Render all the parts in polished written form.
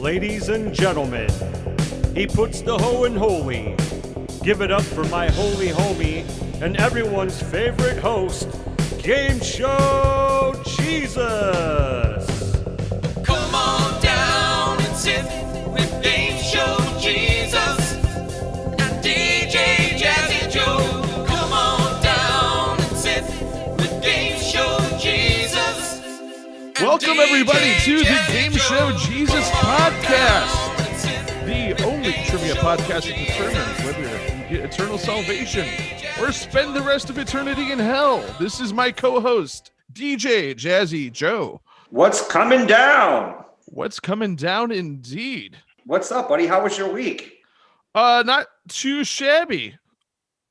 Ladies and gentlemen, he puts the hoe in holy. Give it up for my holy homie and everyone's favorite host, Game Show Jesus. Come on down and sit with Game Show Jesus and DJ Jazzy Joe. Come on down and sit with Game Show Jesus. Welcome everybody to the Game Show Jesus podcast, the only trivia podcast that determines whether you get eternal salvation or spend the rest of eternity in hell. This is my co-host, DJ Jazzy Joe. What's coming down? What's coming down indeed. What's up, buddy? How was your week? Not too shabby.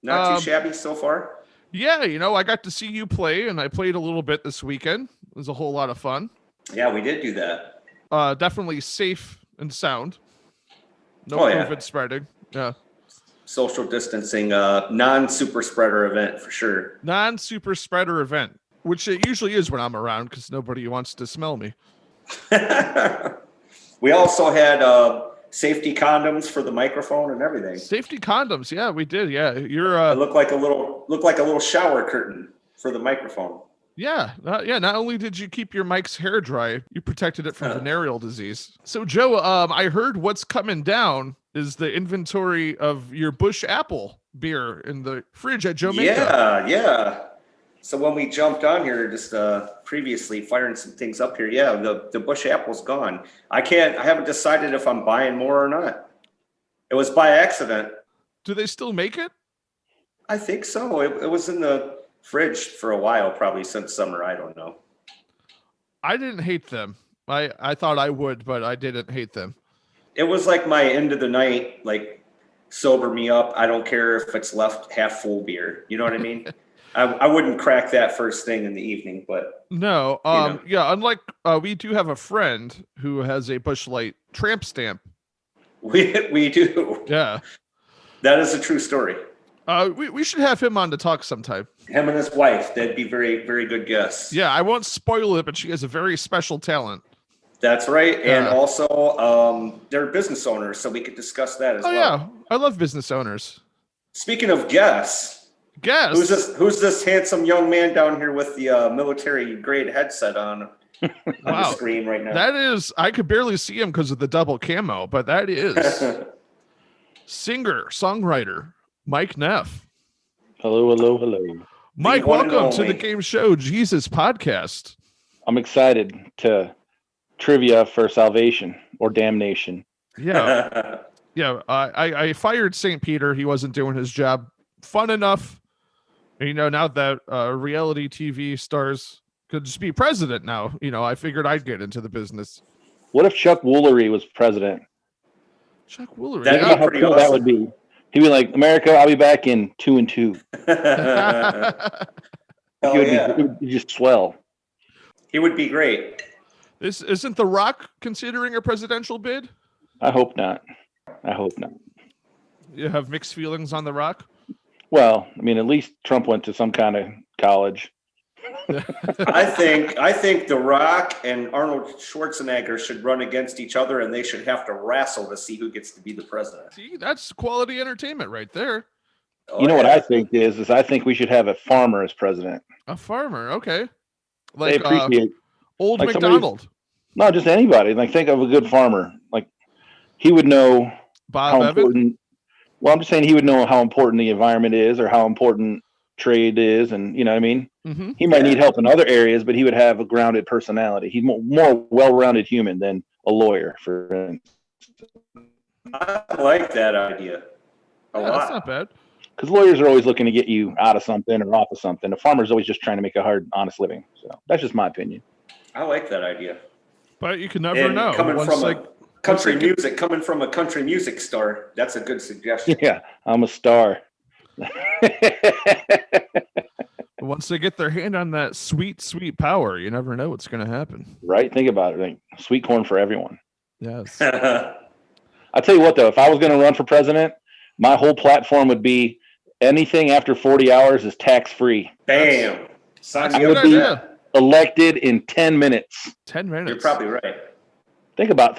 Not too shabby so far? Yeah, you know, I got to see you play, and I played a little bit this weekend. It was a whole lot of fun. Yeah, we did do that. Definitely safe and sound. No yeah. COVID spreading. Yeah. Social distancing, non-super spreader event for sure. Non-super spreader event, which it usually is when I'm around because nobody wants to smell me. We also had safety condoms for the microphone and everything. Safety condoms, yeah, we did. Yeah, you're. It looked like a little shower curtain for the microphone. Yeah. Not only did you keep your mic's hair dry, you protected it from venereal disease. So, Joe, I heard what's coming down is the inventory of your Bush Apple beer in the fridge at Jamaica. Yeah. So when we jumped on here, just previously firing some things up here, yeah, the Bush Apple's gone. I haven't decided if I'm buying more or not. It was by accident. Do they still make it? I think so. It was in the fridge for a while, probably since summer. I don't know. I didn't hate them. I thought I would, but I didn't hate them. It was like my end of the night, like sober me up. I don't care if it's left half full beer. You know what I mean? I wouldn't crack that first thing in the evening, but no. Yeah. Unlike we do have a friend who has a Bush Light tramp stamp. We do. Yeah. That is a true story. We should have him on to talk sometime. Him and his wife, they'd be very, very good guests. Yeah, I won't spoil it, but she has a very special talent. That's right. And also, they're business owners, so we could discuss that as well. Yeah, I love business owners. Speaking of guests, who's this handsome young man down here with the military grade headset on the screen right now? That is, I could barely see him because of the double camo, but that is singer, songwriter, Mike Neff. Hello. Mike, welcome to the Game Show Jesus podcast. I'm excited to trivia for salvation or damnation. Yeah. I fired St. Peter. He wasn't doing his job fun enough. You know, now that reality TV stars could just be president now, you know, I figured I'd get into the business. What if Chuck Woolery was president? Chuck Woolery? That'd be pretty awesome. That would be. He'd be like, America, I'll be back in 2 and 2. He would just swell. He would be great. This isn't The Rock considering a presidential bid? I hope not. You have mixed feelings on The Rock? Well, I mean, at least Trump went to some kind of college. I think The Rock and Arnold Schwarzenegger should run against each other, and they should have to wrestle to see who gets to be the president. See, that's quality entertainment right there. What I think is I think we should have a farmer as president. A farmer, okay. Like they appreciate old like McDonald. No, just anybody. Like, think of a good farmer. Like, he would know Bob Evans? Important. Well, I'm just saying he would know how important the environment is or how important trade is, and you know what I mean? Mm-hmm. He might need help in other areas, but he would have a grounded personality. He's more well-rounded human than a lawyer, for instance. I like that idea a lot. That's not bad. Because lawyers are always looking to get you out of something or off of something. A farmer's always just trying to make a hard, honest living. So that's just my opinion. I like that idea. But you can never know. Coming from a country music star, that's a good suggestion. Yeah, I'm a star. Once they get their hand on that sweet, sweet power, you never know what's going to happen. Right? Think about it. Like, sweet corn for everyone. Yes. I'll tell you what, though, if I was going to run for president, my whole platform would be anything after 40 hours is tax-free. Bam. That's I a good would be idea. Elected in 10 minutes. 10 minutes. You're probably right. Think about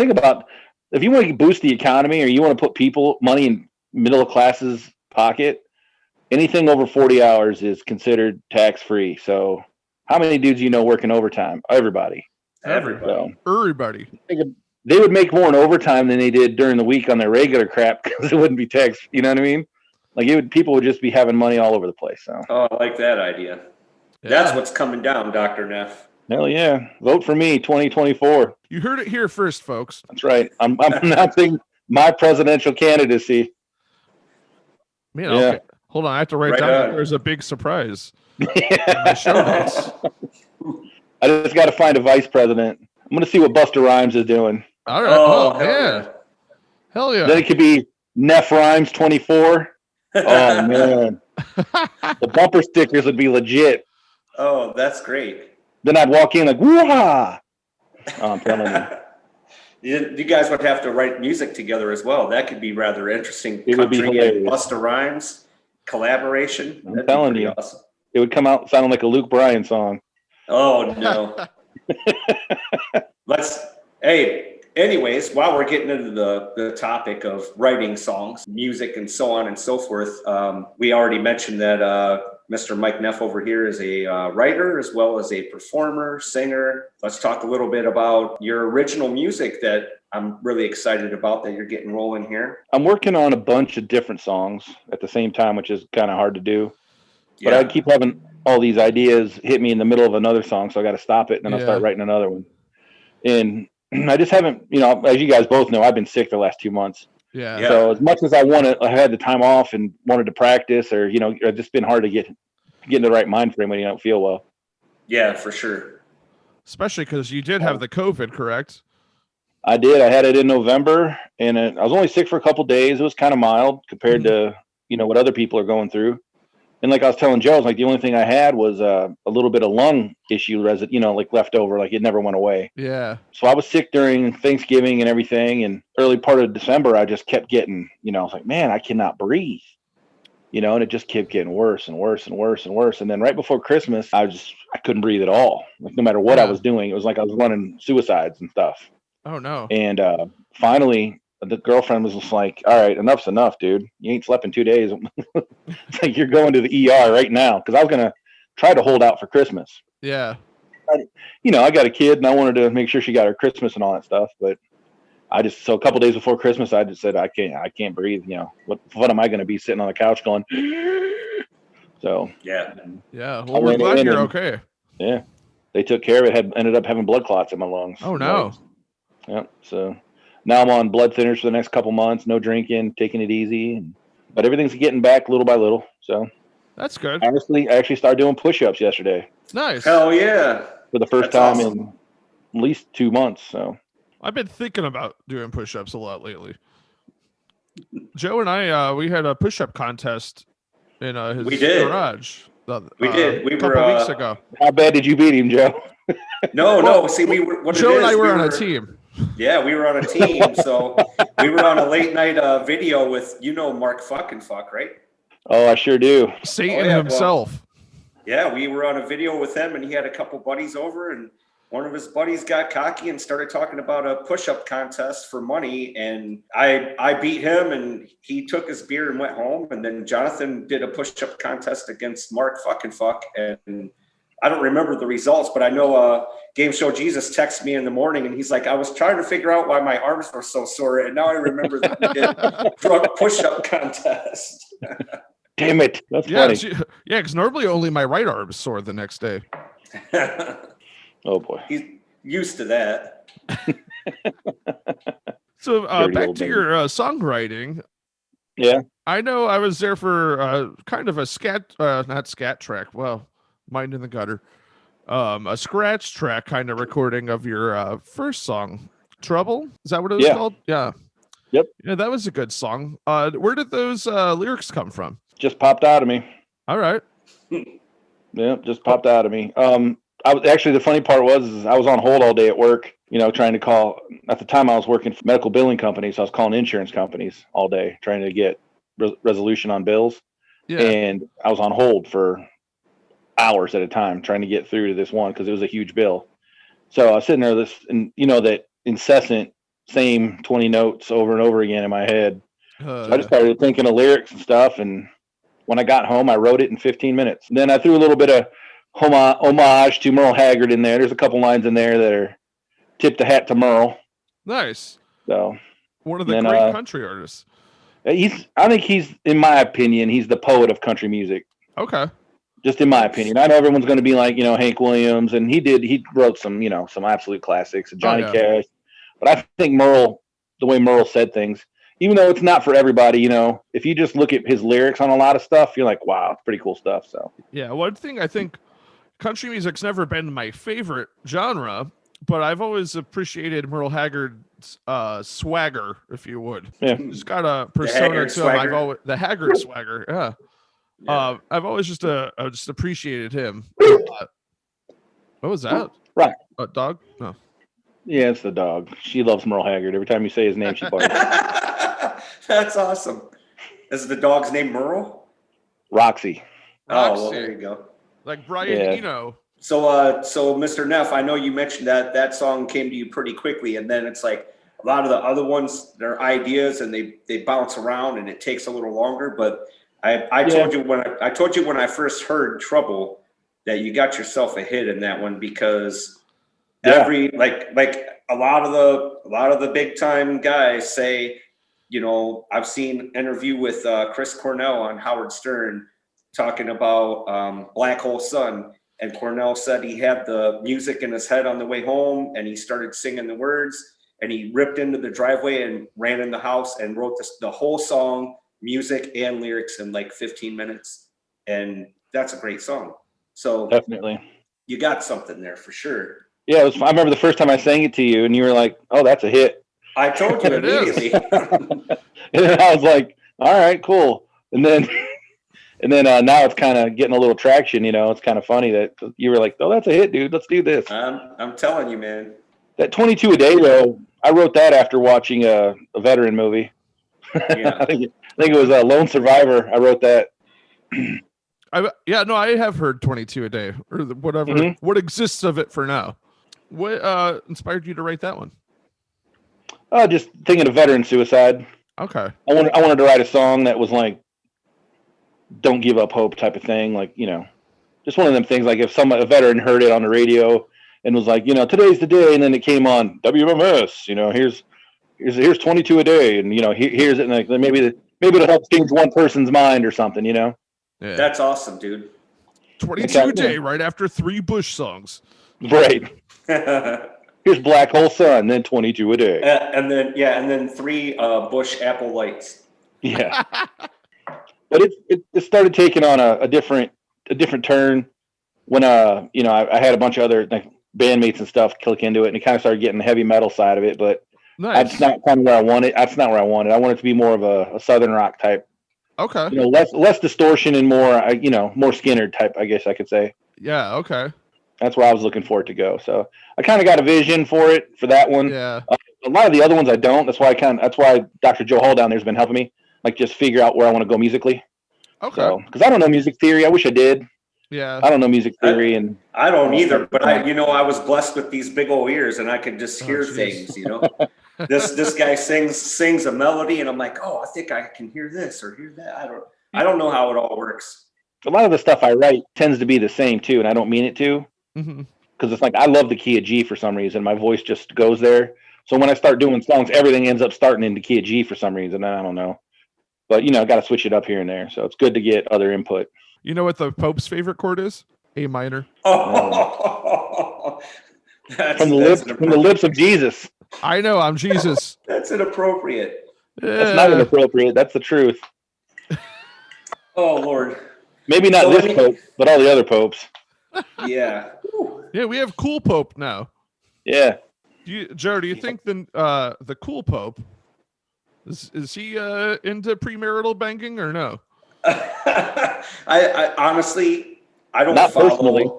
if you want to boost the economy or you want to put money in middle class's pocket, anything over 40 hours is considered tax-free. So how many dudes working overtime? Everybody. Everybody. Everybody. They would make more in overtime than they did during the week on their regular crap because it wouldn't be taxed. You know what I mean? Like people would just be having money all over the place. So. Oh, I like that idea. Yeah. That's what's coming down, Dr. Neff. Hell yeah. Vote for me, 2024. You heard it here first, folks. That's right. I'm announcing my presidential candidacy. Man, okay. Hold on. I have to write down that there's a big surprise. My show notes. I just got to find a vice president. I'm going to see what Busta Rhymes is doing. All right. Oh, yeah. Hell yeah. Then it could be Neff Rhymes 24. Oh, man. The bumper stickers would be legit. Oh, that's great. Then I'd walk in like, woo-ha! Oh, I'm telling you. You guys would have to write music together as well. That could be rather interesting. It would be hilarious. Busta Rhymes collaboration. I'm telling you. Awesome. It would come out sounding like a Luke Bryan song. Oh, no. Anyways, while we're getting into the topic of writing songs, music, and so on and so forth, we already mentioned that Mr. Mike Neff over here is a writer as well as a performer, singer. Let's talk a little bit about your original music that I'm really excited about that you're getting rolling here. I'm working on a bunch of different songs at the same time, which is kind of hard to do. Yeah. But I keep having all these ideas hit me in the middle of another song, so I got to stop it, and then I'll start writing another one. And I just haven't, as you guys both know, I've been sick the last 2 months. Yeah. So as much as I had the time off and wanted to practice, or it's just been hard to get in the right mind frame when you don't feel well. Yeah, for sure. Especially because you did have the COVID, correct? I did. I had it in November, and I was only sick for a couple of days. It was kind of mild compared to what other people are going through. And like I was telling Joe, the only thing I had was a little bit of lung issue, like left over, like it never went away. Yeah. So I was sick during Thanksgiving and everything. And early part of December, I just kept getting, I was like, man, I cannot breathe, and it just kept getting worse and worse and worse and worse. And then right before Christmas, I couldn't breathe at all. Like no matter what I was doing, it was like I was running suicides and stuff. Oh no. And finally, the girlfriend was just like, all right, enough's enough, dude. You ain't slept in 2 days. It's like you're going to the ER right now. Because I was going to try to hold out for Christmas. Yeah. I got a kid and I wanted to make sure she got her Christmas and all that stuff. But so a couple days before Christmas, I just said, I can't breathe. What am I going to be sitting on the couch going? So. Yeah. Yeah. Well, we're glad you're okay. Yeah. They took care of it. Ended up having blood clots in my lungs. Oh, no. Yeah. So. Now I'm on blood thinners for the next couple months, no drinking, taking it easy, but everything's getting back little by little. So that's good. Honestly, I actually started doing push-ups yesterday. Nice. Hell yeah. For the first time in at least 2 months. So I've been thinking about doing push-ups a lot lately. Joe and I, we had a push-up contest in his garage. We did. A couple weeks ago. How bad did you beat him, Joe? No. See, Joe and I were on a team. Yeah, we were on a team. So we were on a late night video with, Mark Fuck, right? Oh, I sure do. Satan himself. Well, we were on a video with him, and he had a couple buddies over, and one of his buddies got cocky and started talking about a push-up contest for money. And I beat him, and he took his beer and went home. And then Jonathan did a push-up contest against Mark Fuck, and I don't remember the results, but I know Game Show Jesus texted me in the morning, and he's like, I was trying to figure out why my arms were so sore, and now I remember that we did a drug push-up contest. Damn it. That's funny. Yeah, because normally only my right arm is sore the next day. Oh, boy. He's used to that. So back to your songwriting. Yeah. I know I was there for kind of a not scat track. Well, mind in the gutter. A scratch track kind of recording of your first song, Trouble. Is that what it was called? Yeah. Yep. Yeah, that was a good song. Where did those lyrics come from? Just popped out of me. All right. Yeah, just popped out of me. I was actually, the funny part was I was on hold all day at work, trying to call. At the time I was working for medical billing companies. So I was calling insurance companies all day, trying to get resolution on bills. Yeah. And I was on hold for hours at a time trying to get through to this one because it was a huge bill. So I was sitting there, and that incessant same 20 notes over and over again in my head. So I just Uh, started thinking of lyrics and stuff. And when I got home, I wrote it in 15 minutes. And then I threw a little bit of homage to Merle Haggard in there. There's a couple lines in there that are tip the hat to Merle. nice. So One of the then, great country artists. I think he's, in my opinion, he's the poet of country music. Okay. Just in my opinion. I know everyone's going to be like, Hank Williams, and he wrote some, some absolute classics, Johnny yeah. Cash. But I think Merle, the way Merle said things, even though it's not for everybody, if you just look at his lyrics on a lot of stuff, you're like, wow, it's pretty cool stuff. So Yeah, one thing I think country music's never been my favorite genre, but I've always appreciated Merle Haggard's swagger, if you would. yeah, He's got a persona Haggard to him. I've swagger? always the Haggard swagger. Yeah. Yeah. I've always just appreciated him. What was that? Right. A dog? No. yeah, it's the dog. She loves Merle Haggard. Every time you say his name, she barks. That's awesome. Is the dog's name Myrtle? Roxy. Oh, well, Roxy. there you go. Like Brian Yeah. Eno. So Mr. Neff, I know you mentioned that song came to you pretty quickly, and then it's like a lot of the other ones, they're ideas and they bounce around and it takes a little longer. But I told you when I first heard Trouble that you got yourself a hit in that one, because every like a lot of the big time guys say, I've seen an interview with Chris Cornell on Howard Stern talking about Black Hole Sun. And Cornell said he had the music in his head on the way home and he started singing the words and he ripped into the driveway and ran in the house and wrote the whole song, music and lyrics, in like 15 minutes. And that's a great song. So Definitely. you got something there for sure. Yeah, I remember the first time I sang it to you and you were like, oh, that's a hit. I told you It is. immediately. And then I was like, all right, cool. And then now it's kind of getting a little traction, It's kind of funny that you were like, oh, that's a hit, dude. Let's do this. I'm telling you, man. That 22 a day, though, I wrote that after watching a veteran movie. Yeah. I think it was Lone Survivor. I wrote that. I have heard 22 a day or whatever. Mhm. What exists of it for now? What inspired you to write that one? Just thinking of veteran suicide. Okay. I wanted to write a song that was like, don't give up hope type of thing. Like, just one of them things. Like if a veteran heard it on the radio and was like, today's the day. And then it came on WMS, here's 22 a day. And, here's it. And like, maybe it'll help change one person's mind or something, Yeah. That's awesome, dude. 22 a day right after 3 Bush songs. Right. Here's Black Hole Sun, then 22 a day. And then 3 Bush Apple Lights. Yeah. But it started taking on a different turn when I had a bunch of other like bandmates and stuff click into it, and it kind of started getting the heavy metal side of it. But Nice. that's not kind of where I wanted. That's not where I wanted. I wanted it to be more of a southern rock type. Okay. Less distortion and more more Skinner type, I guess I could say. Yeah. Okay. That's where I was looking for it to go. So I kind of got a vision for that one. Yeah. A lot of the other ones I don't. That's why Dr. Joe Hall down there has been helping me, like just figure out where I want to go musically. Okay. So, because I don't know music theory. I wish I did. Yeah. I don't know music theory, and I don't either, but I was blessed with these big old ears and I could just hear geez. things, This guy sings a melody and I'm like, oh, I think I can hear this or hear that. I don't know how it all works. a lot of the stuff I write tends to be the same too, and I don't mean it to, because it's like I love the key of G for some reason. My voice just goes there. So when I start doing songs, everything ends up starting in the key of G for some reason. I don't know, but I got to switch it up here and there. So it's good to get other input. You know what the Pope's favorite chord is? A minor. Oh, From the lips of Jesus. I know, I'm Jesus. That's inappropriate. That's not inappropriate. That's the truth. Oh Lord. Maybe not this Pope, but all the other popes. Yeah. Yeah, we have cool Pope now. Yeah. Joe, do you think the cool Pope is he into premarital banking or no? I honestly, I don't Not follow. personally.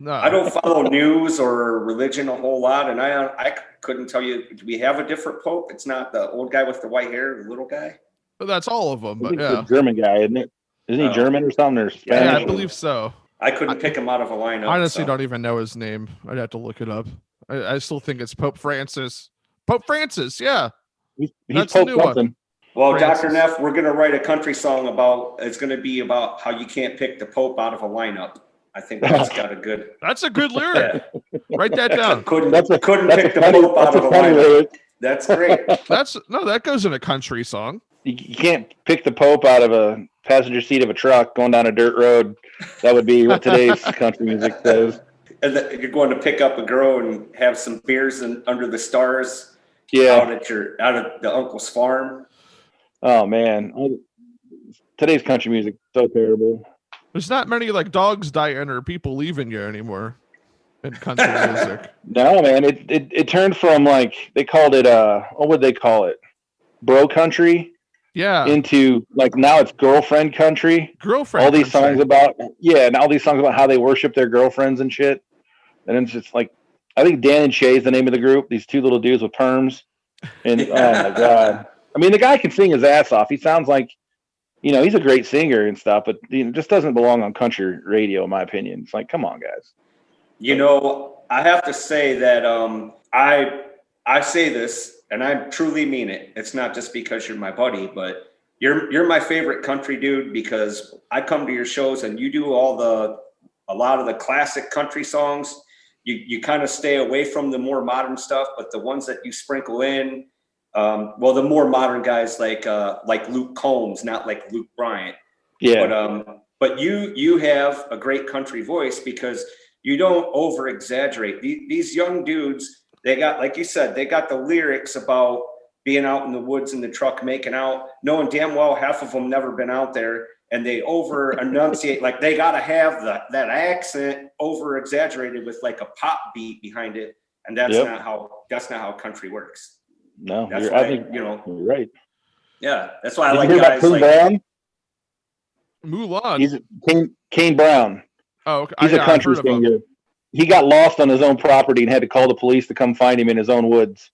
No. I don't follow news or religion a whole lot, and I couldn't tell you. Do we have a different pope? It's not the old guy with the white hair, the little guy. But that's all of them. I But think it's yeah, a German guy, isn't it? Isn't he Oh. German or something? Or yeah, Spanish? I believe so. I couldn't pick him out of a lineup. Honestly, so. don't even know his name. I'd have to look it up. I still think it's Pope Francis, Pope Francis, yeah. He's That's the Pope new one. something. Well, Francis. Dr. Neff, we're going to write a country song it's going to be about how you can't pick the Pope out of a lineup. I think that's got a good. That's a good lyric. Yeah. Write that down. Couldn't That's a pick the funny, Pope out that's of a a funny lineup. lyric. That's great. That goes in a country song. You can't pick the Pope out of a passenger seat of a truck going down a dirt road. That would be what today's country music says. And you're going to pick up a girl and have some beers under the stars. Yeah. Out at the uncle's farm. Oh man, today's country music is so terrible. There's not many like dogs dying or people leaving you anymore in country music. No, man, it turned from like they called it what would they call it? Bro country. Yeah. Into like now it's girlfriend country. Girlfriend. All these country. songs about and all these songs about how they worship their girlfriends and shit. And it's just like I think Dan and Shay is the name of the group. These two little dudes with perms. And oh my god. I mean, the guy can sing his ass off. He sounds like, he's a great singer and stuff, but just doesn't belong on country radio, in my opinion. It's like, come on, guys. I have to say that I say this, and I truly mean it. It's not just because you're my buddy, but you're my favorite country dude because I come to your shows and you do a lot of the classic country songs. You kind of stay away from the more modern stuff, but the ones that you sprinkle in. The more modern guys like Luke Combs, not like Luke Bryant. Yeah. But you have a great country voice because you don't over exaggerate. These young dudes, they got, like you said, they got the lyrics about being out in the woods in the truck making out, knowing damn well half of them never been out there, and they over enunciate like they got to have that accent over exaggerated with like a pop beat behind it, and that's not how country works. No, that's I think you're right. Yeah, that's why I Did like you hear guys about like Brown? Mulan. He's Kane Brown. Oh, okay. He's a country singer. He got lost on his own property and had to call the police to come find him in his own woods.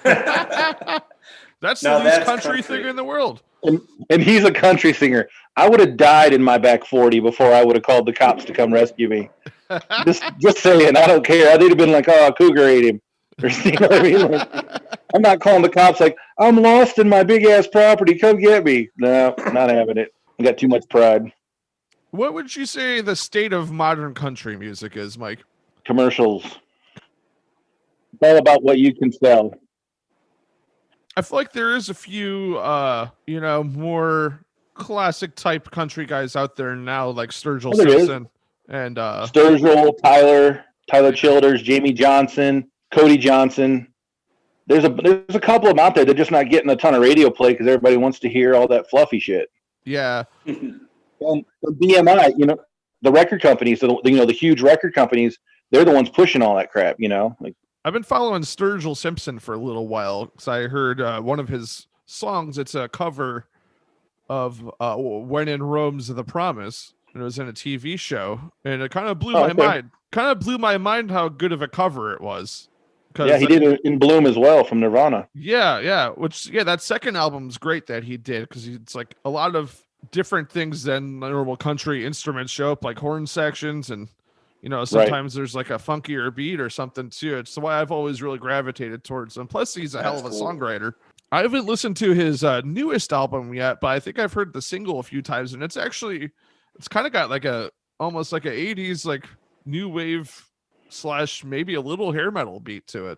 That's the least country singer in the world. And he's a country singer. I would have died in my back 40 before I would have called the cops to come rescue me. just saying, I don't care. They'd have been like, "Oh, cougar ate him." You know what I mean? Like, I'm not calling the cops like, "I'm lost in my big ass property. Come get me." No, not having it. I got too much pride. What would you say the state of modern country music is, Mike? Commercials. It's all about what you can sell. I feel like there is a few, more classic type country guys out there now, like Sturgill Simpson and Sturgill, Tyler Childers, Jamie Johnson, Cody Johnson. There's a couple of them out there. They're just not getting a ton of radio play because everybody wants to hear all that fluffy shit. Yeah. And the BMI, the record companies, the huge record companies, they're the ones pushing all that crap. Like. I've been following Sturgill Simpson for a little while because I heard one of his songs. It's a cover of "When in Rome's the Promise," and it was in a TV show, and it kind of blew my mind. Kind of blew my mind how good of a cover it was. Yeah, he did it in Bloom as well from Nirvana. Yeah. That second album's great that he did because it's like a lot of different things than normal country instruments show up, like horn sections and. Sometimes there's like a funkier beat or something too. It's why I've always really gravitated towards him. Plus, he's a hell of a songwriter. I haven't listened to his newest album yet, but I think I've heard the single a few times, and it's kind of got like almost like a 80s like new wave / maybe a little hair metal beat to it.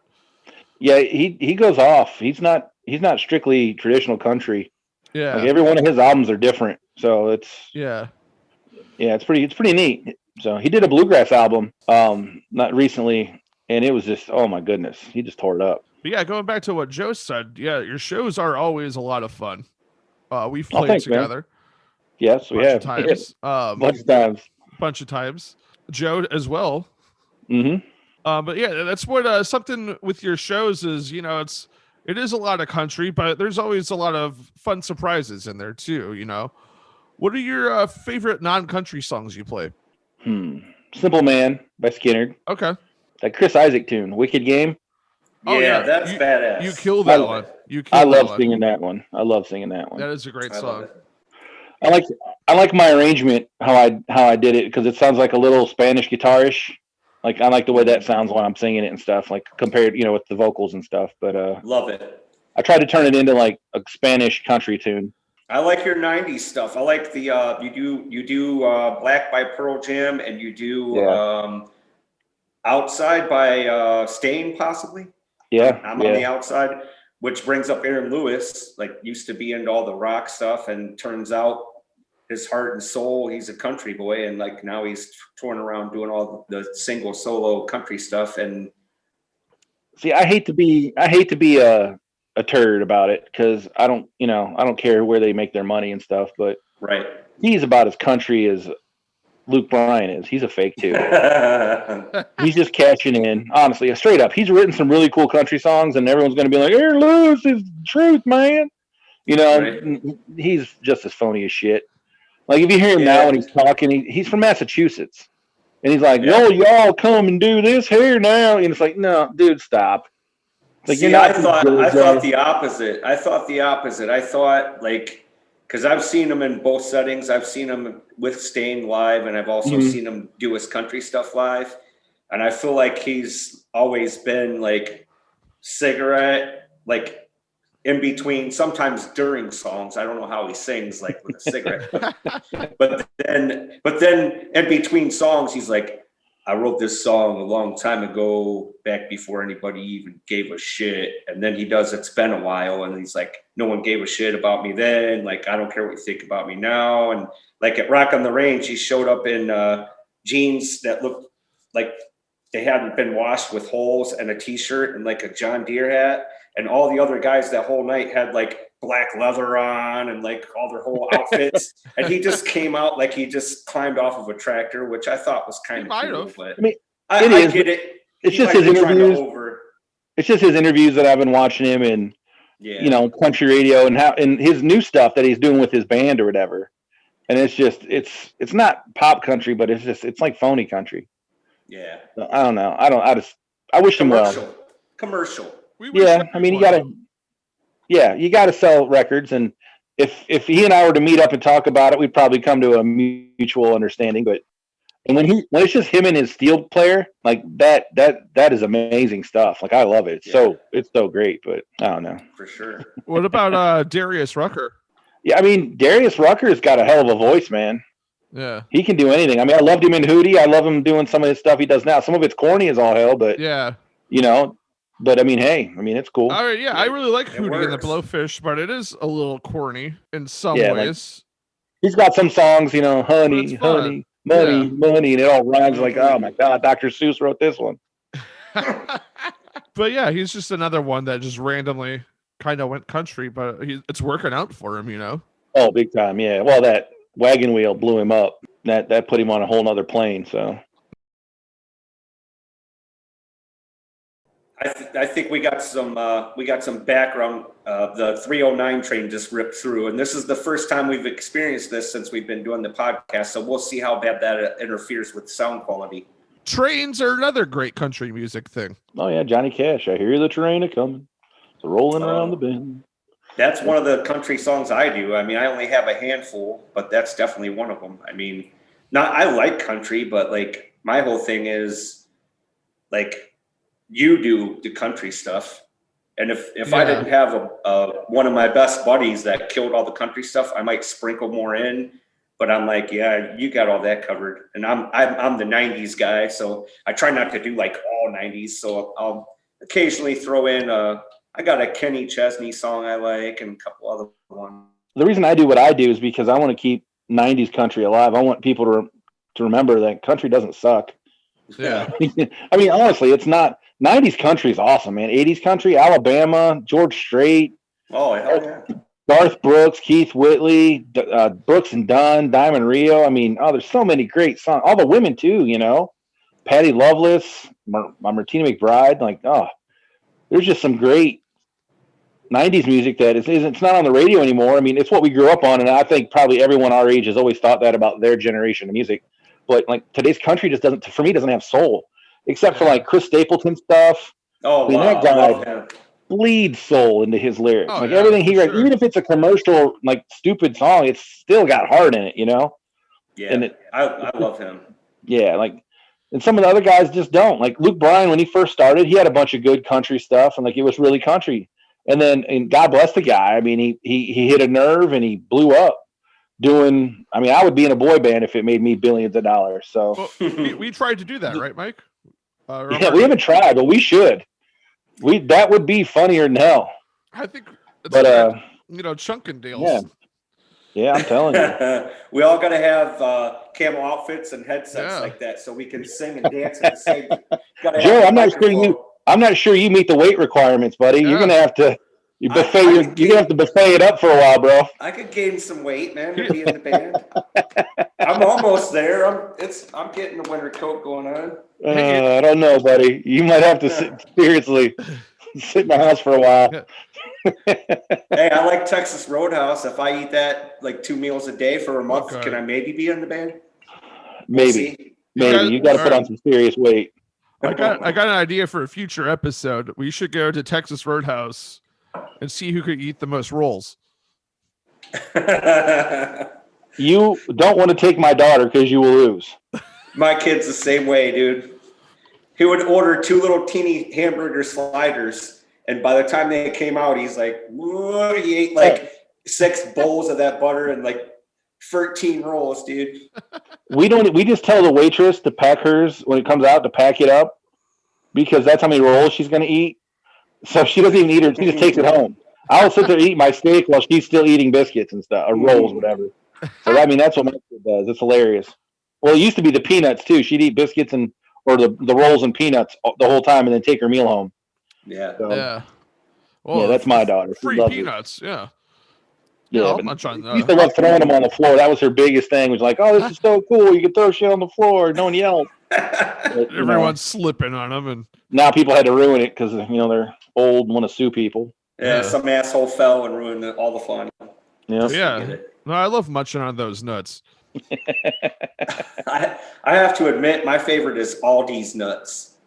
Yeah, he goes off. He's not strictly traditional country. Yeah, like every one of his albums are different. So it's it's pretty neat. So he did a bluegrass album, not recently, and it was just, oh my goodness, he just tore it up. But yeah, going back to what Joe said, your shows are always a lot of fun. We've played together. Man. Yes, we have. Bunch of times. Joe as well. Mm-hmm. But yeah, that's what something with your shows is. It is a lot of country, but there's always a lot of fun surprises in there too. What are your favorite non-country songs you play? Simple Man by Skinner. Okay. That Chris Isaac tune, Wicked Game. Yeah, that's badass. You killed that one. I love singing that one. That is a great song. I like my arrangement how I did it because it sounds like a little Spanish guitarish. Like I like the way that sounds when I'm singing it and stuff. Like compared, with the vocals and stuff. But Love it. I tried to turn it into like a Spanish country tune. I like your '90s stuff. I like the you do Black by Pearl Jam, and you do Outside by Stain, possibly. Yeah, I'm on the outside, which brings up Aaron Lewis. Like used to be into all the rock stuff, and turns out his heart and soul, he's a country boy, and like now he's touring around doing all the single solo country stuff. And see, I hate to be a turd about it because I don't care where they make their money and stuff, but right, he's about as country as Luke Bryan is. He's a fake too. He's just cashing in, honestly, straight up. He's written some really cool country songs, and everyone's going to be like, Aaron Lewis is the truth, man. Right. He's just as phony as shit. Like if you hear him now when he's talking, he's from Massachusetts, and he's like, "Yo, y'all come and do this here now," and it's like, "No, dude, stop." Like, see, I thought the opposite. I thought like, because I've seen him in both settings. I've seen him with Stain live, and I've also seen him do his country stuff live. And I feel like he's always been like cigarette, like in between, sometimes during songs. I don't know how he sings like with a cigarette, but then in between songs, he's like, I wrote this song a long time ago, back before anybody even gave a shit. And then he does It's Been a While, and he's like, no one gave a shit about me then. Like, I don't care what you think about me now. And like at Rock on the Range, he showed up in jeans that looked like they hadn't been washed with holes, and a t-shirt and like a John Deere hat. And all the other guys that whole night had like black leather on and like all their whole outfits. And he just came out like he just climbed off of a tractor, which I thought was kind of cool. But I mean, I get it. It's just his interviews. It's just his interviews that I've been watching him in, country radio, and his new stuff that he's doing with his band or whatever. And it's just, it's not pop country, but it's like phony country. Yeah. I don't know. I wish him well. Commercial. Yeah, I mean, you got to sell records, and if he and I were to meet up and talk about it, we'd probably come to a mutual understanding. But when it's just him and his steel player, like that is amazing stuff. Like I love it. It's so great. But I don't know for sure. What about Darius Rucker? Yeah, I mean, Darius Rucker's got a hell of a voice, man. Yeah, he can do anything. I mean, I loved him in Hootie. I love him doing some of his stuff he does now. Some of it's corny as all hell, but But I mean, hey, it's cool. All right, I really like Hootie and the Blowfish, but it is a little corny in some ways. Like, he's got some songs, honey, honey, money, money, and it all rhymes like, oh my God, Dr. Seuss wrote this one. But yeah, he's just another one that just randomly kind of went country, but it's working out for him, Oh, big time, yeah. Well, that wagon wheel blew him up. That put him on a whole nother plane, so. I think we got some background. The 309 train just ripped through, and this is the first time we've experienced this since we've been doing the podcast. So we'll see how bad that interferes with sound quality. Trains are another great country music thing. Oh yeah, Johnny Cash. I hear the train a-coming, it's rolling around the bend. That's one of the country songs I do. I mean, I only have a handful, but that's definitely one of them. I mean, I like country, but like my whole thing is like. You do the country stuff, and if I didn't have one of my best buddies that killed all the country stuff, I might sprinkle more in. But I'm like, yeah, you got all that covered, and I'm the '90s guy, so I try not to do like all '90s. So I'll occasionally throw in I got a Kenny Chesney song I like, and a couple other ones. The reason I do what I do is because I want to keep '90s country alive. I want people to remember that country doesn't suck. Yeah. I mean, honestly, it's not. 90s country is awesome, man. 80s country, Alabama, George Strait. Oh, hell yeah. Garth Brooks, Keith Whitley, Brooks and Dunn, Diamond Rio. I mean, there's so many great songs. All the women, too, Patty Loveless, Martina McBride. Like, there's just some great 90s music that it's not on the radio anymore. I mean, it's what we grew up on, and I think probably everyone our age has always thought that about their generation of music. But, like, today's country just doesn't have soul. Except for like Chris Stapleton stuff. Oh, that guy bleeds soul into his lyrics. Everything he writes, even if it's a commercial, like stupid song, it's still got heart in it, Yeah, and I love him. Yeah, like And some of the other guys just don't. Like Luke Bryan, when he first started, he had a bunch of good country stuff, and like it was really country. And God bless the guy. I mean, he hit a nerve and he blew up doing. I mean, I would be in a boy band if it made me billions of dollars. So we tried to do that, right, Mike? yeah, we haven't tried, but we should. That would be funnier than hell. I think. But chunkin' deals. Yeah. Yeah, I'm telling you. We all got to have camo outfits and headsets like that so we can sing and dance at the same time. Joe, I'm not sure you meet the weight requirements, buddy. Yeah. You're gonna have to you're gonna have to buffet it up for a while, bro. I could gain some weight, man, to be in the band. I'm almost there. I'm getting the winter coat going on. I don't know, buddy. You might have to seriously sit in the house for a while. Hey, I like Texas Roadhouse. If I eat that like 2 meals a day for a month, can I maybe be in the band? Maybe. You got to put on some serious weight. I got an idea for a future episode. We should go to Texas Roadhouse and see who could eat the most rolls. You don't want to take my daughter because you will lose. My kid's the same way, dude. He would order 2 little teeny hamburger sliders. And by the time they came out, he's like, "Whoa!" He ate like 6 bowls of that butter and like 13 rolls, dude. We just tell the waitress to pack hers when it comes out, to pack it up, because that's how many rolls she's going to eat. So she doesn't even eat her. She just takes it home. I'll sit there and eat my steak while she's still eating biscuits and stuff, or rolls, whatever. So I mean, that's what my kid does. It's hilarious. Well, it used to be the peanuts too. She'd eat biscuits or the rolls and peanuts the whole time, and then take her meal home. Yeah. So, yeah. Well, that's my daughter. Free peanuts. Yeah. Yeah, I'll munch on she used to love throwing them on the floor. That was her biggest thing. Was like, "Oh, this is so cool! You can throw shit on the floor. No one yelled." Everyone's slipping on them, and now people had to ruin it because they're old and want to sue people. Yeah, some asshole fell and ruined all the fun. Yeah. No, I love munching on those nuts. I have to admit, my favorite is Aldi's nuts.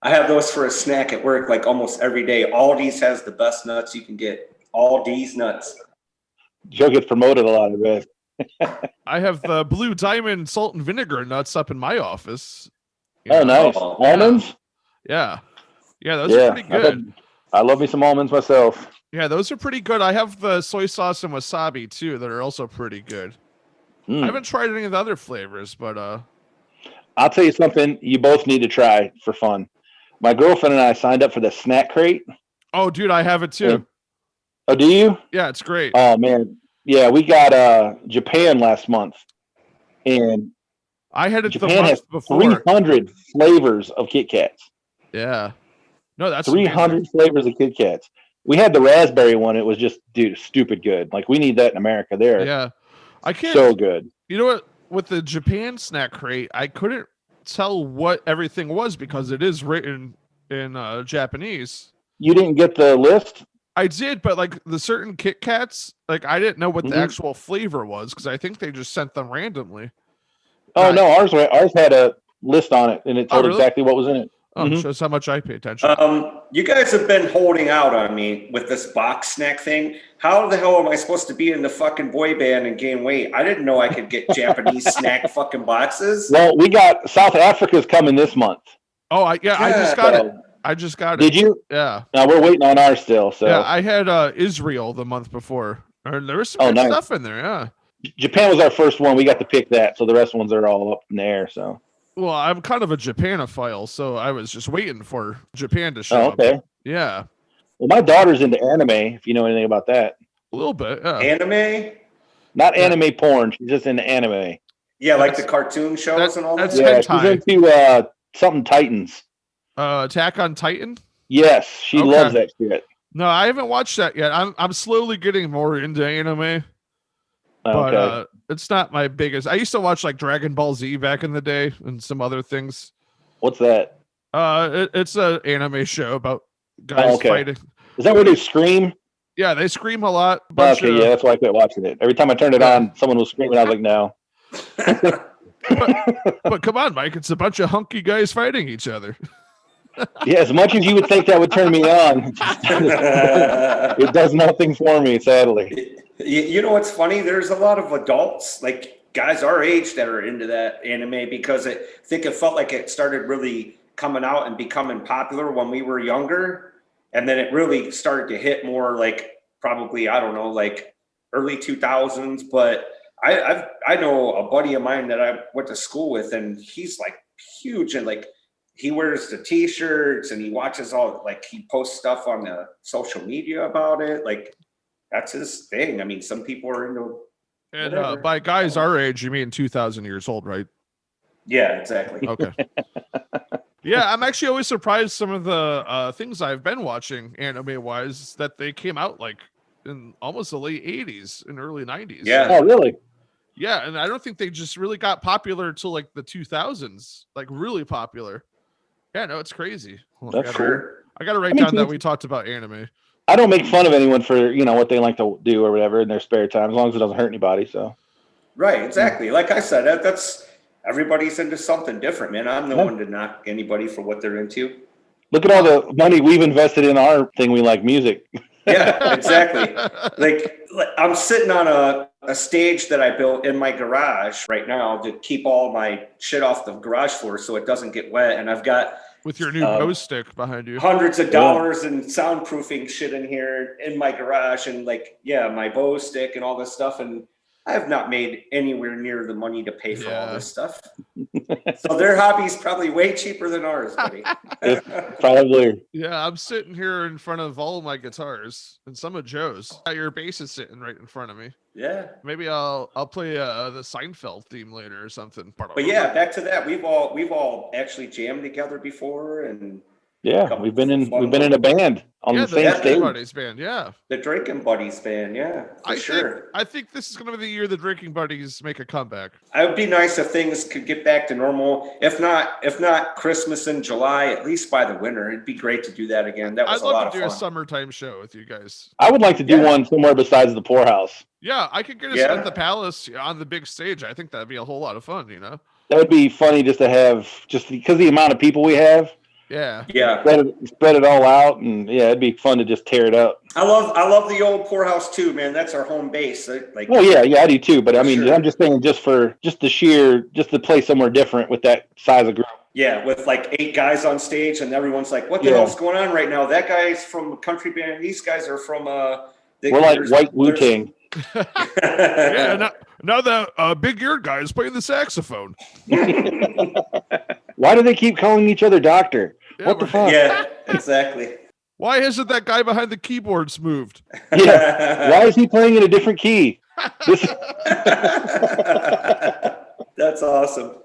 I have those for a snack at work like almost every day. Aldi's has the best nuts you can get. Aldi's nuts. Joe gets promoted a lot, I bet. I have the Blue Diamond salt and vinegar nuts up in my office. Nice. Almonds? Yeah. Yeah, those are pretty good. I love me some almonds myself. Yeah, those are pretty good. I have the soy sauce and wasabi too that are also pretty good. I haven't tried any of the other flavors, but I'll tell you something you both need to try for fun. My girlfriend and I signed up for the snack crate. Oh, dude, I have it too. Oh, do you? Yeah, it's great. Oh man. Yeah, we got Japan last month. And I had it Japan the month has before. 300 flavors of Kit Kats. Yeah. No, that's 300 amazing. flavors of Kit Kats. We had the raspberry one. It was just, dude, stupid good. Like, we need that in America there. Yeah. I can't. So good. You know what? With the Japan snack crate, I couldn't tell what everything was because it is written in Japanese. You didn't get the list? I did, but like the certain Kit Kats, like I didn't know what the actual flavor was because I think they just sent them randomly. Oh, no. Ours had a list on it, and it told exactly what was in it. Oh, shows how much I pay attention. You guys have been holding out on me with this box snack thing. How the hell am I supposed to be in the fucking boy band and gain weight? I didn't know I could get Japanese snack fucking boxes. Well, we got South Africa's coming this month. Oh, I just got it. I just got it. Did you? Yeah. No, we're waiting on ours still. So yeah, I had Israel the month before. There was some good stuff in there. Yeah. Japan was our first one. We got to pick that, so the rest ones are all up in the air. So. Well, I'm kind of a Japanophile, so I was just waiting for Japan to show up. Okay. Yeah. Well, my daughter's into anime, if you know anything about that. A little bit, yeah. Anime? Not anime porn. She's just into anime. Yeah, like the cartoon shows and all that? Yeah, she's into something Titans. Attack on Titan? Yes, she loves that shit. No, I haven't watched that yet. I'm slowly getting more into anime. But it's not my biggest. I used to watch like Dragon Ball Z back in the day and some other things. What's that? It's an anime show about guys fighting. Is that where they scream? Yeah, they scream a lot. Okay, yeah, that's why I quit watching it. Every time I turned it on, someone was screaming. I was like, no. but come on, Mike. It's a bunch of hunky guys fighting each other. Yeah, as much as you would think that would turn me on, it does nothing for me, sadly. You know what's funny? There's a lot of adults, like guys our age that are into that anime, because I think it felt like it started really coming out and becoming popular when we were younger. And then it really started to hit more like probably, I don't know, like early 2000s. But I know a buddy of mine that I went to school with, and he's like huge, and like he wears the t-shirts and he watches all, like he posts stuff on the social media about it. Like that's his thing. I mean, some people are into And by guys our age, you mean 2,000 years old, right? Yeah, exactly. Okay. Yeah, I'm actually always surprised some of the things I've been watching anime-wise that they came out like in almost the late 80s and early 90s. Yeah. Oh, really? Yeah, and I don't think they just really got popular until like the 2000s, like really popular. Yeah, no, it's crazy. That's cool. I got to write down that we talked about anime. I don't make fun of anyone for, what they like to do or whatever in their spare time, as long as it doesn't hurt anybody. So, Right, exactly. Like I said, that's everybody's into something different, man. I'm no one to knock anybody for what they're into. look at all the money we've invested in our thing. We like music. Yeah, exactly. Like I'm sitting on a stage that I built in my garage right now to keep all my shit off the garage floor so it doesn't get wet. And I've got with your new Bose stick behind you, hundreds of dollars in soundproofing shit in here in my garage, and like, yeah, my Bose stick and all this stuff. And I have not made anywhere near the money to pay for all this stuff. So their hobby's probably way cheaper than ours, buddy. Probably. Yeah, I'm sitting here in front of all of my guitars and some of Joe's. Your bass is sitting right in front of me. Yeah. Maybe I'll play the Seinfeld theme later or something. But yeah, back to that. We've all actually jammed together before, and yeah, we've been in a band on the same stage. Drinking Buddies band, yeah. The Drinking Buddies band, yeah, for sure. I think this is going to be the year the Drinking Buddies make a comeback. It would be nice if things could get back to normal. If not Christmas in July, at least by the winter. It'd be great to do that again. That was a lot of fun. I'd love to do a summertime show with you guys. I would like to do one somewhere besides the Poorhouse. Yeah, I could get us at the Palace on the big stage. I think that'd be a whole lot of fun, That would be funny just to have, just because the amount of people we have. Yeah. Spread it all out, and it'd be fun to just tear it up. I love the old Poorhouse too, man. That's our home base. Well, yeah, I do too. But I mean, I'm just saying, just to play somewhere different with that size of group. Yeah, with like 8 guys on stage, and everyone's like, "What the hell's going on right now?" That guy's from a country band. These guys are from we're like white Wu-Tang. Yeah, now the big-eared guy is playing the saxophone. Why do they keep calling each other doctor? Yeah, what the fuck? Yeah, exactly. Why hasn't that guy behind the keyboards moved? Yeah. Why is he playing in a different key? That's awesome.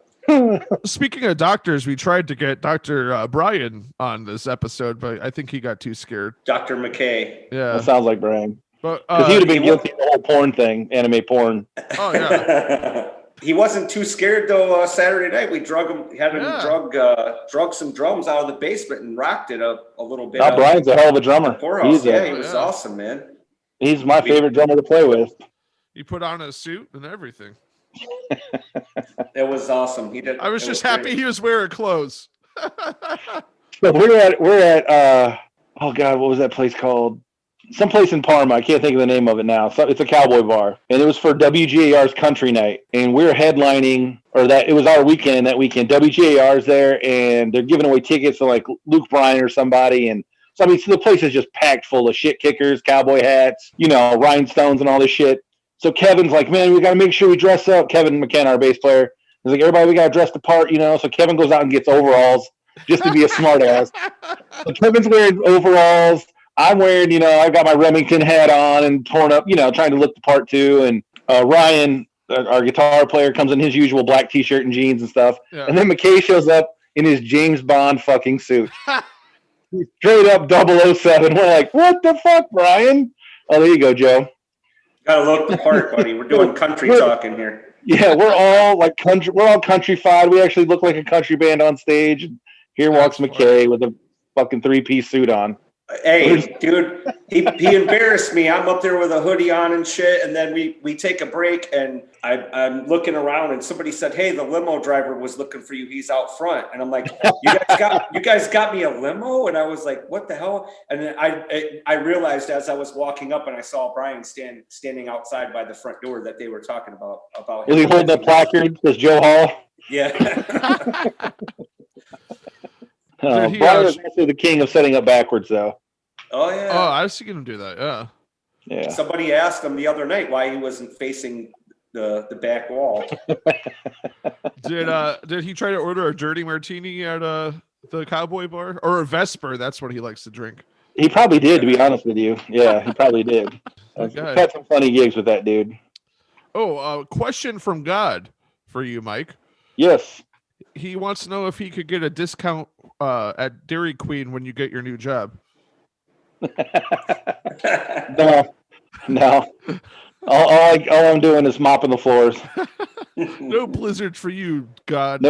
Speaking of doctors, we tried to get Dr. Brian on this episode, but I think he got too scared. Dr. McKay. Yeah. That sounds like Brian. But he would have been guilty of the whole porn thing, anime porn. Oh, yeah. He wasn't too scared though. Saturday night we drug some drums out of the basement and rocked it a little bit. Brian's a hell of a drummer. He was awesome, man. He's my favorite drummer to play with. He put on a suit and everything. It was awesome. He did. I was just happy he was wearing clothes. So we're at oh God, what was that place called? Someplace in Parma. I can't think of the name of it now. So it's a cowboy bar, and it was for WGAR's country night, and we're headlining, it was our weekend that weekend. WGAR's there, and they're giving away tickets to like Luke Bryan or somebody, and so the place is just packed full of shit kickers, cowboy hats, rhinestones and all this shit. So Kevin's like, man, we got to make sure we dress up. Kevin McKenna, our bass player, he's like, everybody, we got to dress the part, So Kevin goes out and gets overalls just to be a smart ass. So Kevin's wearing overalls. I'm wearing, I've got my Remington hat on and torn up, trying to look the part too. And Ryan, our guitar player, comes in his usual black t-shirt and jeans and stuff. Yeah. And then McKay shows up in his James Bond fucking suit. He's straight up 007. We're like, what the fuck, Brian? Oh, there you go, Joe. Gotta look the part, buddy. We're doing country talking here. Yeah, we're all like country. We're all countryfied. We actually look like a country band on stage. And here walks McKay with a fucking 3-piece suit on. Hey, dude, he embarrassed me. I'm up there with a hoodie on and shit, and then we take a break, and I'm looking around, and somebody said, "Hey, the limo driver was looking for you. He's out front." And I'm like, "You guys got me a limo?" And I was like, "What the hell?" And then I realized as I was walking up, and I saw Brian standing outside by the front door that they were talking about Was he holding the placard? Says Joe Hall. Yeah. Brian is actually the king of setting up backwards, though. Oh yeah. Oh, I've seen him do that. Yeah. Yeah. Somebody asked him the other night why he wasn't facing the back wall. Did he try to order a dirty martini at the Cowboy Bar or a Vesper? That's what he likes to drink. He probably did, to be honest with you. Yeah, he probably did. I've had some funny gigs with that dude. Oh, question from God for you, Mike. Yes. He wants to know if he could get a discount at Dairy Queen when you get your new job. No. All I'm doing is mopping the floors. No blizzards for you, God.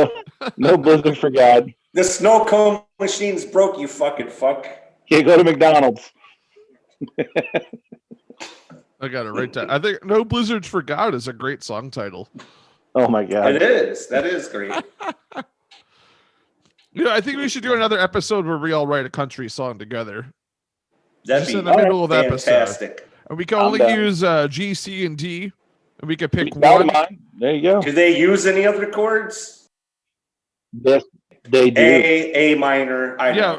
No blizzard for God. The snow cone machine's broke, you fucking fuck. Yeah, go to McDonald's. I got it right down. I think No Blizzards for God is a great song title. Oh my God. It is. That is great. I think we should do another episode where we all write a country song together. That'd Just be in the middle of the fantastic. episode. And we can only use G, C, and D. And we can pick one. one. There you go. Do they use any other chords? Yes, they do. A minor.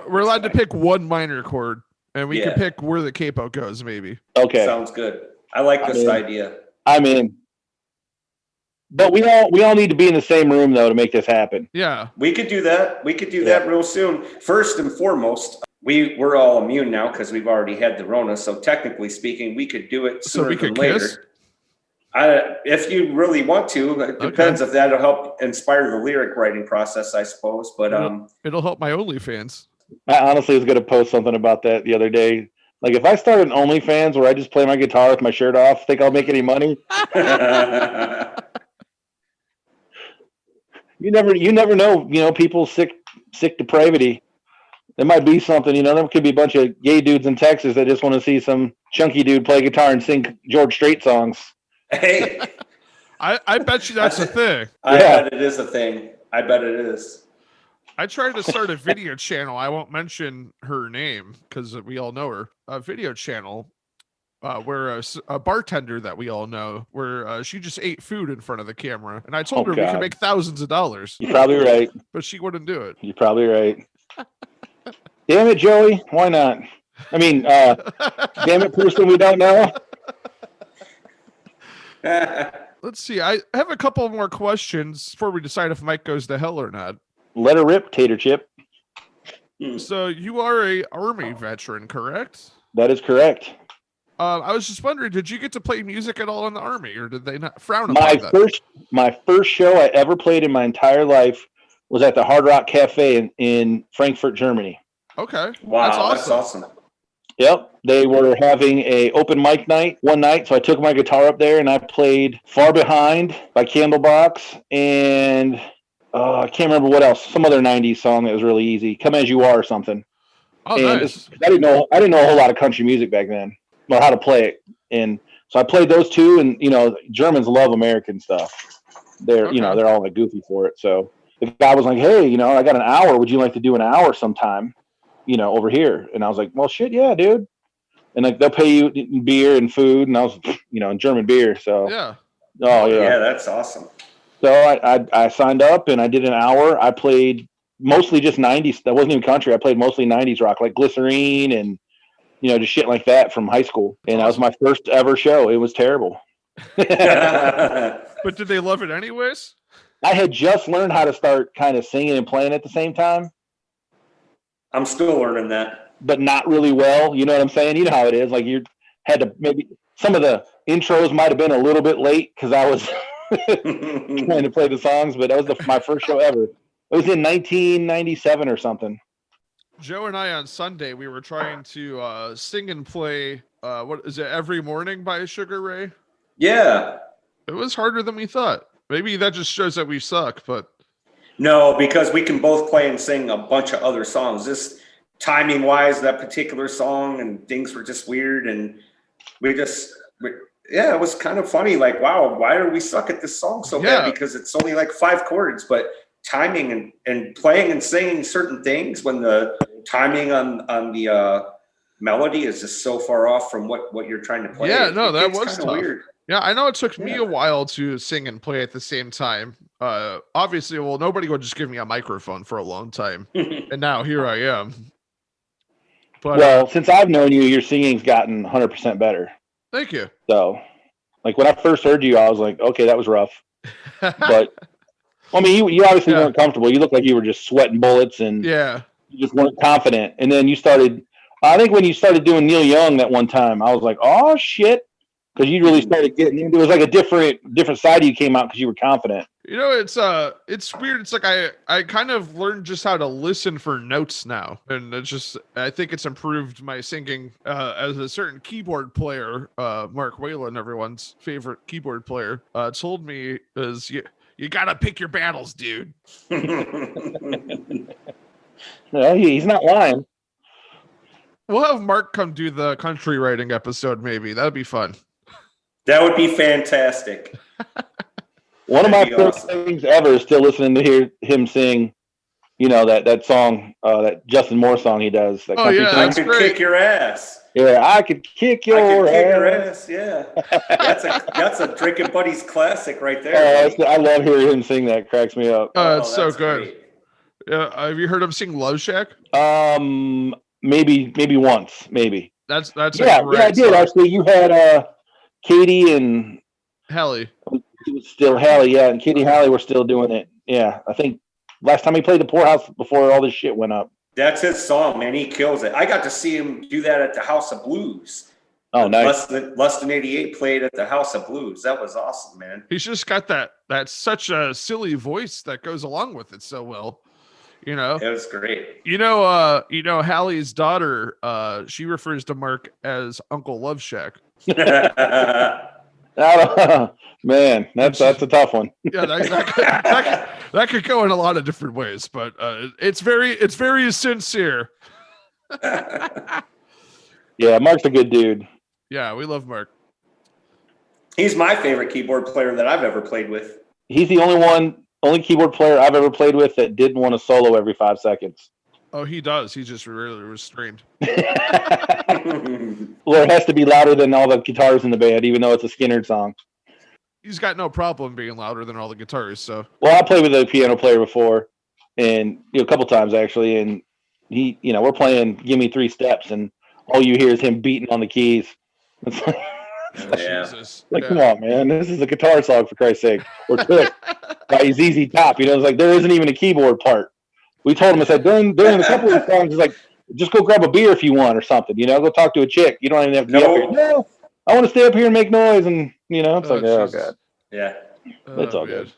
We're allowed to pick one minor chord. And we can pick where the capo goes, maybe. Okay. Sounds good. I like this idea. I'm in. But we all need to be in the same room, though, to make this happen. Yeah. We could do that. We could do that real soon. First and foremost, we're all immune now because we've already had the Rona. So technically speaking, we could do it sooner than later. Kiss? If you really want to, it depends if that'll help inspire the lyric writing process, I suppose. But it'll help my OnlyFans. I honestly was going to post something about that the other day. Like, if I start an OnlyFans where I just play my guitar with my shirt off, think I'll make any money? You never know. People's sick depravity. There might be something. There could be a bunch of gay dudes in Texas that just want to see some chunky dude play guitar and sing George Strait songs. Hey, I bet you that's a thing. I bet it is a thing. I bet it is. I tried to start a video channel. I won't mention her name because we all know her. A video channel where a bartender that we all know, where she just ate food in front of the camera. And I told her we could make thousands of dollars. You're probably right. But she wouldn't do it. You're probably right. Damn it, Joey. Why not? I mean, damn it, person we don't know. Let's see. I have a couple more questions before we decide if Mike goes to hell or not. Let her rip, Tater Chip. So you are a Army veteran, correct? That is correct. I was just wondering, did you get to play music at all in the Army, or did they not frown upon that? My first show I ever played in my entire life was at the Hard Rock Cafe in Frankfurt, Germany. Okay. Wow, that's awesome. Yep. They were having a open mic night one night, so I took my guitar up there and I played Far Behind by Candlebox and I can't remember what else. Some other 90s song that was really easy. Come As You Are or something. Oh, and nice. I didn't know a whole lot of country music back then or how to play it. And so I played those two, and Germans love American stuff. They're they're all like goofy for it. So the guy was like, "Hey, I got an hour. Would you like to do an hour sometime, over here?" And I was like, "Well, shit, yeah, dude." And like they'll pay you in beer and food, and I was, in German beer. So yeah. Oh yeah. Yeah, that's awesome. So I signed up and I did an hour. I played mostly just 90s. That wasn't even country. I played mostly 90s rock, like Glycerine and just shit like that from high school. And that was my first ever show. It was terrible. But did they love it anyways? I had just learned how to start kind of singing and playing at the same time. I'm still learning that. But not really well. You know what I'm saying? You know how it is. Like you had to maybe some of the intros might have been a little bit late because I was trying to play the songs, but that was my first show ever. It was in 1997 or something. Joe and I on Sunday, we were trying to sing and play, what is it, Every Morning by Sugar Ray? Yeah. It was harder than we thought. Maybe that just shows that we suck, but... No, because we can both play and sing a bunch of other songs. timing wise, that particular song, and things were just weird. And it was kind of funny. Like, wow, why do we suck at this song so bad? Because it's only like 5 chords, but timing and playing and singing certain things when the timing on the melody is just so far off from what you're trying to play. Yeah, no, that was tough. Weird. Yeah, I know it took me a while to sing and play at the same time. Obviously, well, nobody would just give me a microphone for a long time. And now here I am. But, since I've known you, your singing's gotten 100% better. Thank you. So, like when I first heard you, I was like, okay, that was rough. But, I mean, you obviously weren't comfortable. You looked like you were just sweating bullets and you just weren't confident. And then I think when you started doing Neil Young that one time, I was like, oh, shit. Because you really started getting into it. Was like a different side of you came out because you were confident. You know, it's weird. It's like I kind of learned just how to listen for notes now, and I think it's improved my singing. As a certain keyboard player, Mark Whalen, everyone's favorite keyboard player, told me is you gotta pick your battles, dude. Yeah, he's not lying. We'll have Mark come do the country writing episode. Maybe that'd be fun. That would be fantastic. One of my favorite things ever is still listening to hear him sing, that song, that Justin Moore song he does. That I could kick your ass. Yeah, I could kick your ass. Yeah, that's a Drinking Buddies classic right there. I love hearing him sing that. It cracks me up. It's so good. Yeah, have you heard him sing Love Shack? Maybe once, maybe. That's I did actually. You had Katie and Hallie. It was still Hallie, yeah, and Katie Hallie were still doing it. Yeah, I think last time he played the Poorhouse before all this shit went up. That's his song, man. He kills it. I got to see him do that at the House of Blues. Oh, nice. Less than 88 played at the House of Blues. That was awesome, man. He's just got that such a silly voice that goes along with it so well. It was great. Hallie's daughter, she refers to Mark as Uncle Love Shack. Man, that's a tough one. Yeah, that could go in a lot of different ways, but it's very sincere. Yeah, Mark's a good dude. Yeah, we love Mark. He's my favorite keyboard player that I've ever played with. He's the only keyboard player I've ever played with that didn't want to solo every 5 seconds. Oh, he does. He's just really restrained. Well, it has to be louder than all the guitars in the band, even though it's a Skinner song. He's got no problem being louder than all the guitars. So, well, I played with a piano player before, and a couple times actually, and he, we're playing "Give Me 3 Steps," and all you hear is him beating on the keys. It's like, come on, man, this is a guitar song for Christ's sake. Or Click by ZZ Top. It's like there isn't even a keyboard part. We told him, I said, during a couple of songs, it's like, just go grab a beer if you want or something, go talk to a chick. You don't even have to be up here. No, I want to stay up here and make noise. And, it's like, oh, God. Yeah. It's all good.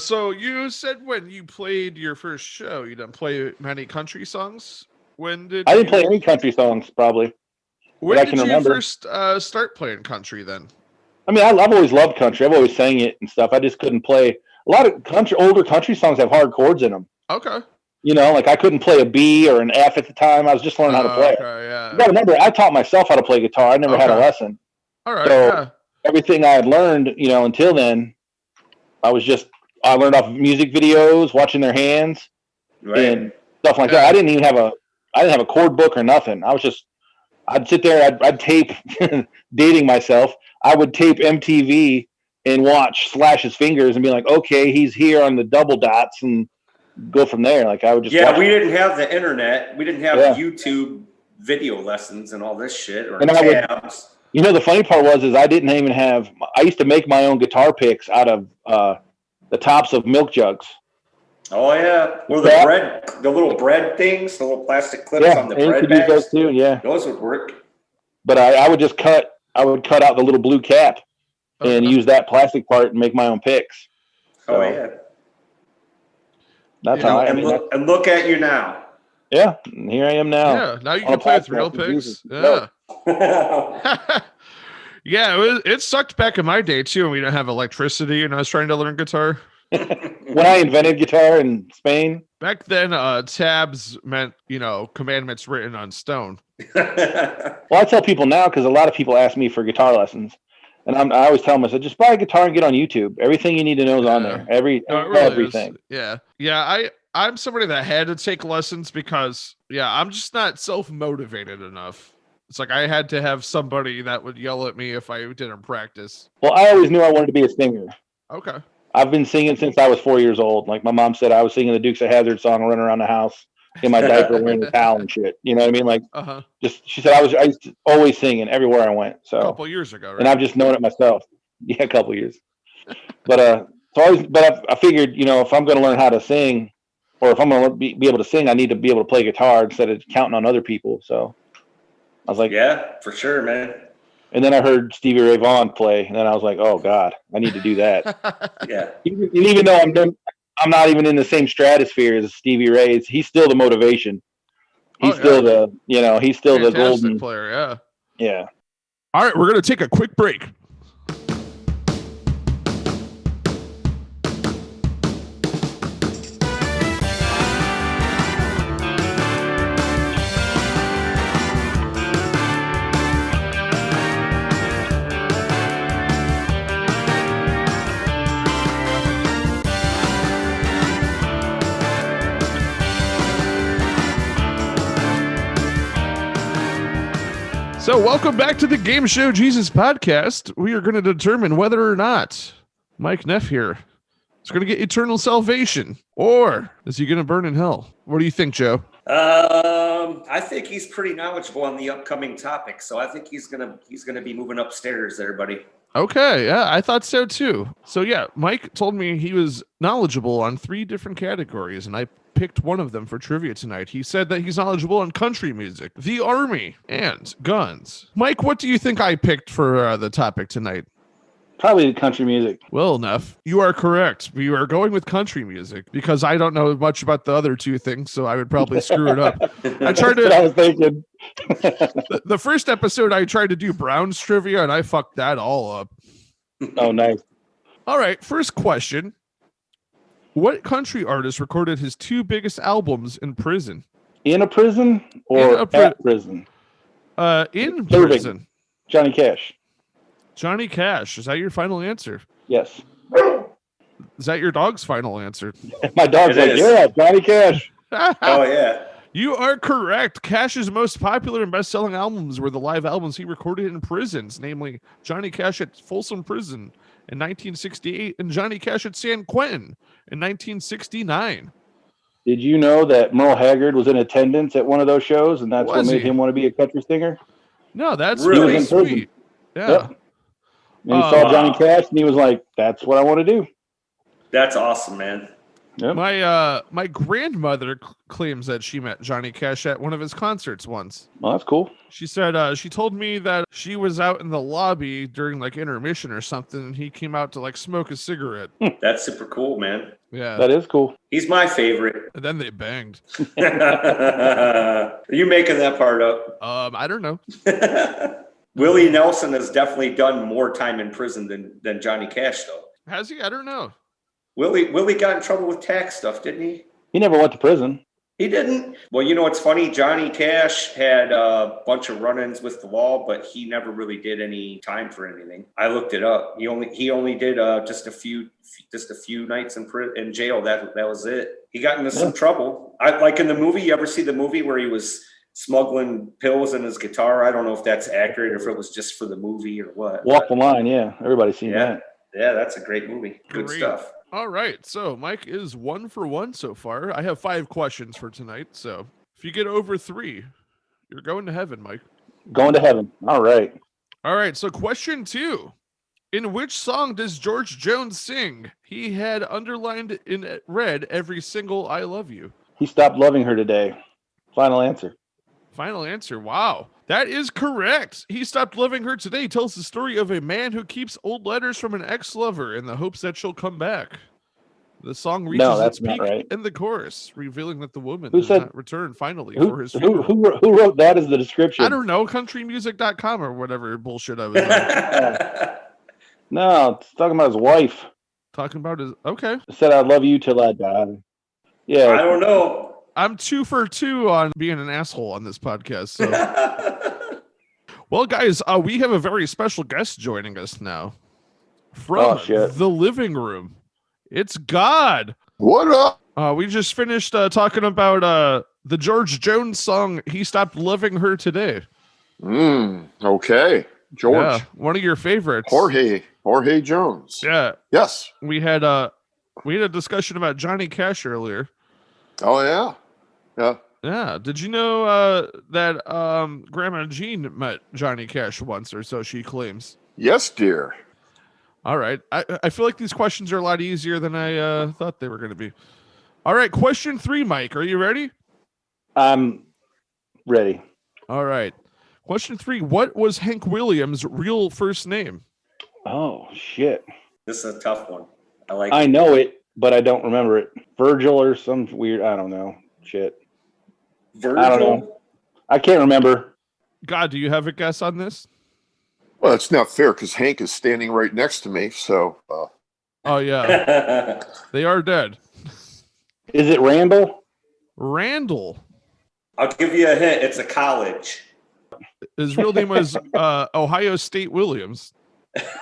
So you said when you played your first show, you didn't play many country songs? I didn't play any country songs, probably. When did you first start playing country then? I mean, I've always loved country. I've always sang it and stuff. I just couldn't play. A lot of older country songs have hard chords in them. Okay. Like I couldn't play a B or an F at the time. I was just learning how to play it. Yeah. You gotta remember, I taught myself how to play guitar. I never had a lesson. All right. So everything I had learned, until then, I learned off music videos, watching their hands, and stuff like that. I didn't have a chord book or nothing. I'd sit there, I'd tape, dating myself. I would tape MTV and watch Slash's fingers and be like, okay, he's here on the double dots, and go from there. Like I would just we didn't have the internet. We didn't have YouTube video lessons and all this shit or tabs. The funny part is I didn't even have. I used to make my own guitar picks out of the tops of milk jugs. Oh yeah, well the little bread things, the little plastic clips on the bread bags. Those too. Yeah, those would work. But I would just cut. I would cut out the little blue cap and use that plastic part and make my own picks. So, yeah. That's how and look at you now. Yeah, and here I am now. Yeah, now you can play with real picks. Yeah. Yeah, it sucked back in my day too when we didn't have electricity and I was trying to learn guitar. When I invented guitar in Spain. Back then, tabs meant, commandments written on stone. Well, I tell people now because a lot of people ask me for guitar lessons, and I always tell them, I said, just buy a guitar and get on YouTube. Everything you need to know is on there. Everything. Is. Yeah. I'm somebody that had to take lessons because, I'm just not self-motivated enough. It's like I had to have somebody that would yell at me if I didn't practice. Well, I always knew I wanted to be a singer. Okay. I've been singing since I was 4 years old. Like my mom said, I was singing the Dukes of Hazzard song, running around the house in my diaper, wearing a towel and shit. You know what I mean? Like, she said I used to always singing everywhere I went. So a couple years ago, right? And I've just known it myself. Yeah, a couple years. But I figured, if I'm going to learn how to sing, or if I'm going to be able to sing, I need to be able to play guitar instead of counting on other people. So I was like, yeah, for sure, man. And then I heard Stevie Ray Vaughan play, and then I was like, "Oh God, I need to do that." Yeah. Even though I'm not even in the same stratosphere as Stevie Ray, he's still the motivation. He's still the Fantastic golden player. Yeah. Yeah. All right, we're gonna take a quick break. So welcome back to the Game Show Jesus podcast. We are going to determine whether or not Mike Neff here is going to get eternal salvation, or is he going to burn in hell? What do you think, Joe? I think he's pretty knowledgeable on the upcoming topic, so I think he's gonna be moving upstairs there, buddy. Okay, yeah, I thought so too. So yeah, Mike told me he was knowledgeable on 3 different categories, and I picked one of them for trivia tonight. He said that he's knowledgeable on country music, the army, and guns. Mike, what do you think I picked for the topic tonight? Probably country music. Well, Neff, you are correct. We are going with country music because I don't know much about the other 2 things, so I would probably screw it up. I tried to. I was thinking. The first episode, I tried to do Browns trivia, and I fucked that all up. Oh, nice. All right, first question. What country artist recorded his 2 biggest albums in prison? In a prison or at prison? In prison. Johnny Cash. Johnny Cash. Is that your final answer? Yes. Is that your dog's final answer? My dog's like, yeah, Johnny Cash. Oh, yeah. You are correct. Cash's most popular and best-selling albums were the live albums he recorded in prisons, namely Johnny Cash at Folsom Prison in 1968 and Johnny Cash at San Quentin in 1969. Did you know that Merle Haggard was in attendance at one of those shows, and that's what made him want to be a country singer? No, that's really sweet. Yeah. Yep. And he saw Johnny Cash, and he was like, that's what I want to do. That's awesome, man. Yep. My grandmother claims that she met Johnny Cash at one of his concerts once. Well, that's cool. She said she told me that she was out in the lobby during like intermission or something, and he came out to like smoke a cigarette. That's super cool, man. Yeah, that is cool. He's my favorite. And then they banged. Are you making that part up? I don't know. Willie Nelson has definitely done more time in prison than Johnny Cash, though. Has he? I don't know. Willie got in trouble with tax stuff, didn't he? He never went to prison. He didn't. Well, you know what's funny? Johnny Cash had a bunch of run-ins with the law, but he never really did any time for anything. I looked it up. He only did just a few nights in jail. That was it. He got into some trouble. Like in the movie. You ever see the movie where he was smuggling pills in his guitar? I don't know if that's accurate or if it was just for the movie or what. Walk the Line, yeah. Everybody's seen that. Yeah, that's a great movie. Good stuff. All right, so Mike is 1 for 1 so far. I have 5 questions for tonight, so if you get over 3, you're going to heaven, Mike. Going to heaven. All right. All right, so question 2. In which song does George Jones sing? He had underlined in red every single I love you. He stopped loving her today. Final answer. Final answer. Wow. That is correct. He stopped loving her today. He tells the story of a man who keeps old letters from an ex-lover in the hopes that she'll come back. The song reaches its peak in the chorus, revealing that the woman does not return finally for his funeral. Who wrote that as the description? I don't know. Countrymusic.com or whatever bullshit I was on. No, it's talking about his wife. Talking about his okay. Said I love you till I die. Yeah. I don't know. I'm 2 for 2 on being an asshole on this podcast. So, well, guys, we have a very special guest joining us now from the living room. It's God. What up? We just finished talking about the George Jones song, He Stopped Loving Her Today. Okay. George. Yeah, one of your favorites. Jorge Jones. Yeah. Yes. We had a discussion about Johnny Cash earlier. Oh, yeah. Yeah. Yeah. Did you know that Grandma Jean met Johnny Cash once, or so she claims? Yes, dear. All right. I feel like these questions are a lot easier than I thought they were going to be. All right. Question 3, Mike. Are you ready? I'm ready. All right. Question 3. What was Hank Williams' real first name? Oh, shit. This is a tough one. I know it, but I don't remember it. Virgil or some weird, I don't know. Shit. Virgil? I don't know. I can't remember. God, do you have a guess on this? Well, it's not fair because Hank is standing right next to me. So, Oh, yeah. They are dead. Is it Randall? Randall. I'll give you a hint. It's a college. His real name was Ohio State Williams.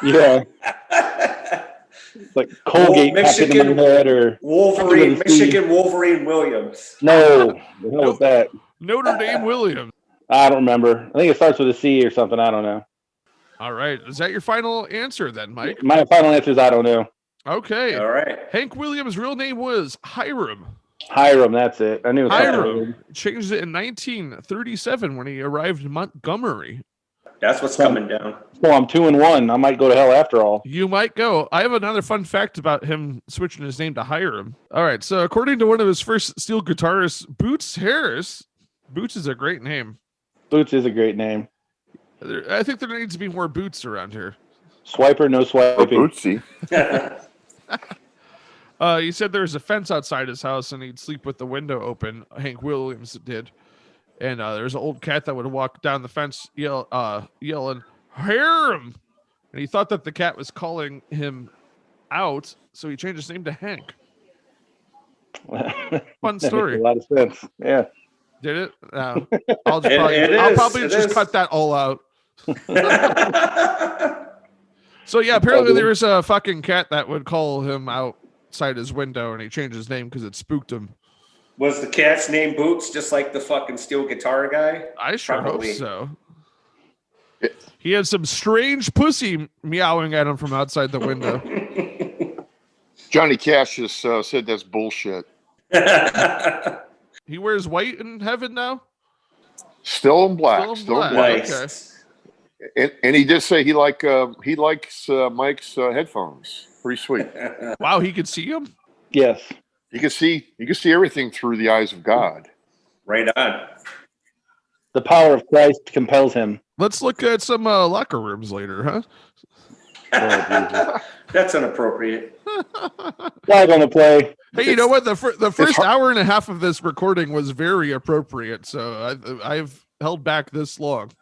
Yeah. Like Colgate Michigan, in my head or Wolverine, Michigan Wolverine Williams. No, the hell was that? Notre Dame Williams. I don't remember. I think it starts with a C or something. I don't know. All right. Is that your final answer then, Mike? My final answer is I don't know. Okay. All right. Hank Williams' real name was Hiram. Hiram, that's it. I knew it was Hiram. Changed it in 1937 when he arrived in Montgomery. That's what's coming down. So I'm 2-1. I might go to hell after all. You might go. I have another fun fact about him switching his name to Hiram. All right. So according to one of his first steel guitarists, Boots Harris, Boots is a great name. Boots is a great name. I think there needs to be more Boots around here. Swiper, no swiping. Bootsy. He said there was a fence outside his house and he'd sleep with the window open. Hank Williams did. And there's an old cat that would walk down the fence yelling, Hiram! And he thought that the cat was calling him out, so he changed his name to Hank. Fun story. That makes a lot of sense. Yeah. Did it? No. I'll probably just cut that all out. So yeah, apparently there was a fucking cat that would call him outside his window, and he changed his name because it spooked him. Was the cat's name Boots, just like the fucking steel guitar guy? I sure hope so. He had some strange pussy meowing at him from outside the window. Johnny Cash just said that's bullshit. He wears white in heaven now? Still in black. Still in black. Nice. Okay. And he did say he likes Mike's headphones. Pretty sweet. Wow, he could see him? Yes. You can see everything through the eyes of God. Right on. The power of Christ compels him. Let's look at some locker rooms later, huh? That's inappropriate. Flag on the play. Hey, you know what? The first hour and a half of this recording was very appropriate, so I've held back this long.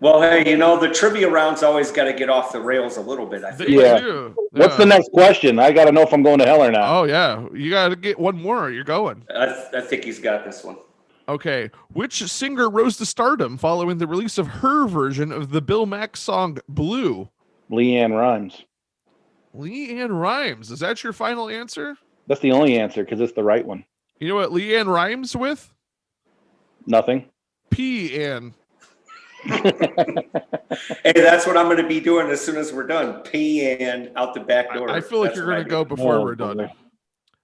Well, hey, the trivia round's always got to get off the rails a little bit, I think. Yeah. What's the next question? I got to know if I'm going to hell or not. Oh, yeah. You got to get one more. You're going. I think he's got this one. Okay. Which singer rose to stardom following the release of her version of the Bill Mack song Blue? Leanne Rimes. Leanne Rimes. Is that your final answer? That's the only answer because it's the right one. You know what Leanne rhymes with? Nothing. P-Ann. Hey, that's what I'm going to be doing as soon as we're done. Peeing out the back door. I feel like you're going to go before we're done.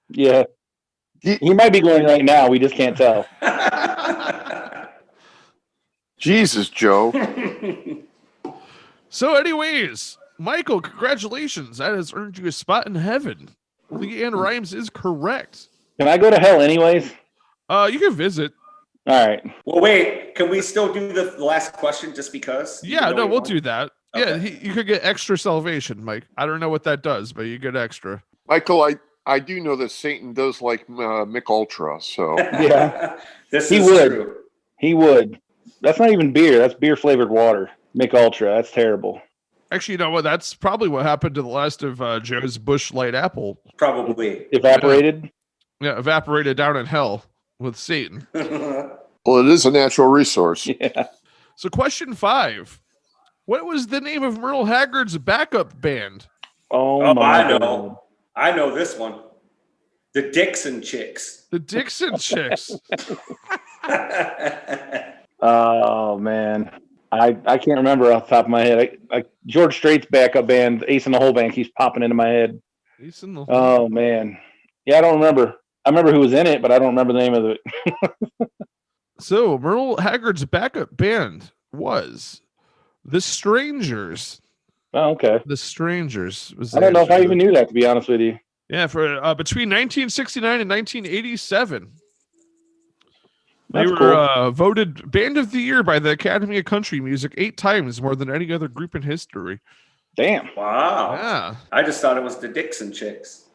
Yeah. He might be going right now. We just can't tell. Jesus, Joe. So anyways, Michael, congratulations. That has earned you a spot in heaven. Leanne Rimes is correct. Can I go to hell anyways? You can visit. All right. Well, wait. Can we still do the last question just because? Yeah, no, we'll do that. Okay. Yeah, you could get extra salvation, Mike. I don't know what that does, but you get extra. Michael, I do know that Satan does like Mick Ultra, so. Yeah. This he is would. true. He would. That's not even beer. That's beer flavored water. Mick Ultra. That's terrible. Actually, you know what? That's probably what happened to the last of Joe's Bush Light Apple. Probably. Evaporated. Yeah, evaporated down in hell with Satan. Well, it is a natural resource. Yeah. So question 5. What was the name of Myrtle Haggard's backup band? Oh, Oh, my I know. God. I know this one. The Dixon Chicks. The Dixon Chicks. Oh man, I can't remember off the top of my head. George Strait's backup band, Ace in the Hole Band, keeps popping into my head. Ace in the Hole. Oh man, yeah, I don't remember. I remember who was in it, but I don't remember the name of it. So Myrtle Haggard's backup band was The Strangers. Oh, okay. The Strangers. Was I don't know if I their- even knew that, to be honest with you. Yeah, for between 1969 and 1987. They That's were voted Band of the Year by the Academy of Country Music 8 times, more than any other group in history. Damn, Wow. Yeah. I just thought it was the Dixon Chicks.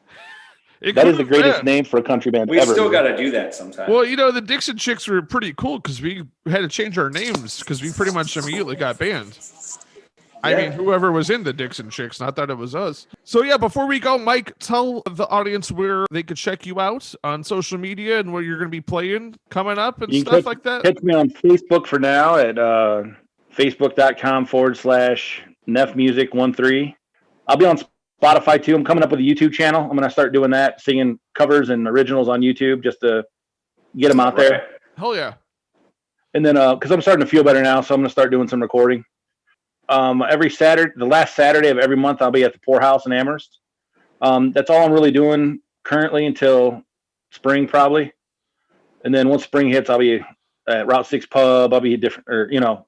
that is the greatest name for a country band We ever. still got to do that sometime. Well, you know, the Dixon Chicks were pretty cool because we had to change our names because we pretty much immediately got banned. I Yeah. mean, whoever was in the Dixon Chicks, not that it was us. So yeah, before we go, Mike, tell the audience where they could check you out on social media and where you're going to be playing coming up and You can stuff like that. Catch me on Facebook for now at facebook.com/NeffMusic13. I'll be on Spotify too. I'm coming up with a YouTube channel. I'm going to start doing that, singing covers and originals on YouTube just to get them out there. Hell yeah. And then, because I'm starting to feel better now, so I'm going to start doing some recording. Every Saturday, the last Saturday of every month, I'll be at the Poorhouse in Amherst. That's all I'm really doing currently until spring, probably. And then once spring hits, I'll be at Route 6 Pub. I'll be different, or, you know,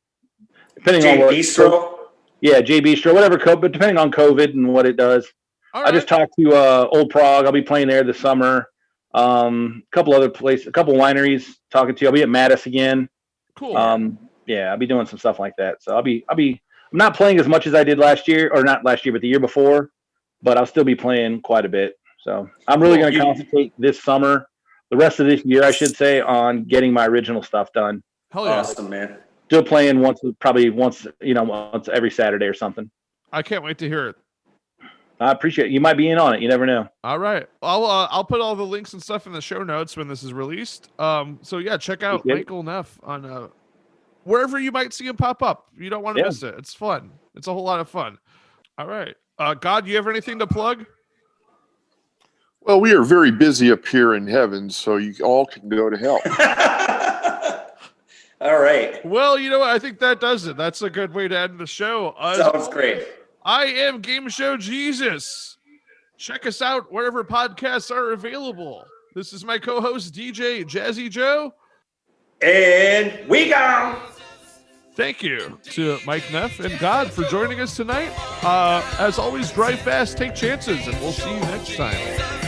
depending on J what. Bistro. Yeah, J Bistro, whatever, but depending on COVID and what it does. All I right. just talked to Old Prague. I'll be playing there this summer. A couple other places, a couple wineries talking to. I'll be at Mattis again. Cool. Yeah, I'll be doing some stuff like that. So I'm not playing as much as I did last year, or not last year, but the year before, but I'll still be playing quite a bit. So I'm really going to concentrate this summer, the rest of this year, I should say, on getting my original stuff done. Hell yeah. Awesome, man. Still playing once every Saturday or something. I can't wait to hear it. I appreciate it. You might be in on it. You never know. All right. I'll put all the links and stuff in the show notes when this is released. So yeah, check out Okay. Michael Neff on wherever you might see him pop up. You don't want to Yeah. miss it. It's fun. It's a whole lot of fun. All right. God, you have anything to plug? Well, we are very busy up here in heaven, so you all can go to hell. All right. Well, you know what? I think that does it. That's a good way to end the show. Sounds great. I am Game Show Jesus. Check us out wherever podcasts are available. This is my co-host, DJ Jazzy Joe. And we go. Thank you to Mike Neff and God for joining us tonight. As always, drive fast, take chances, and we'll see you next time.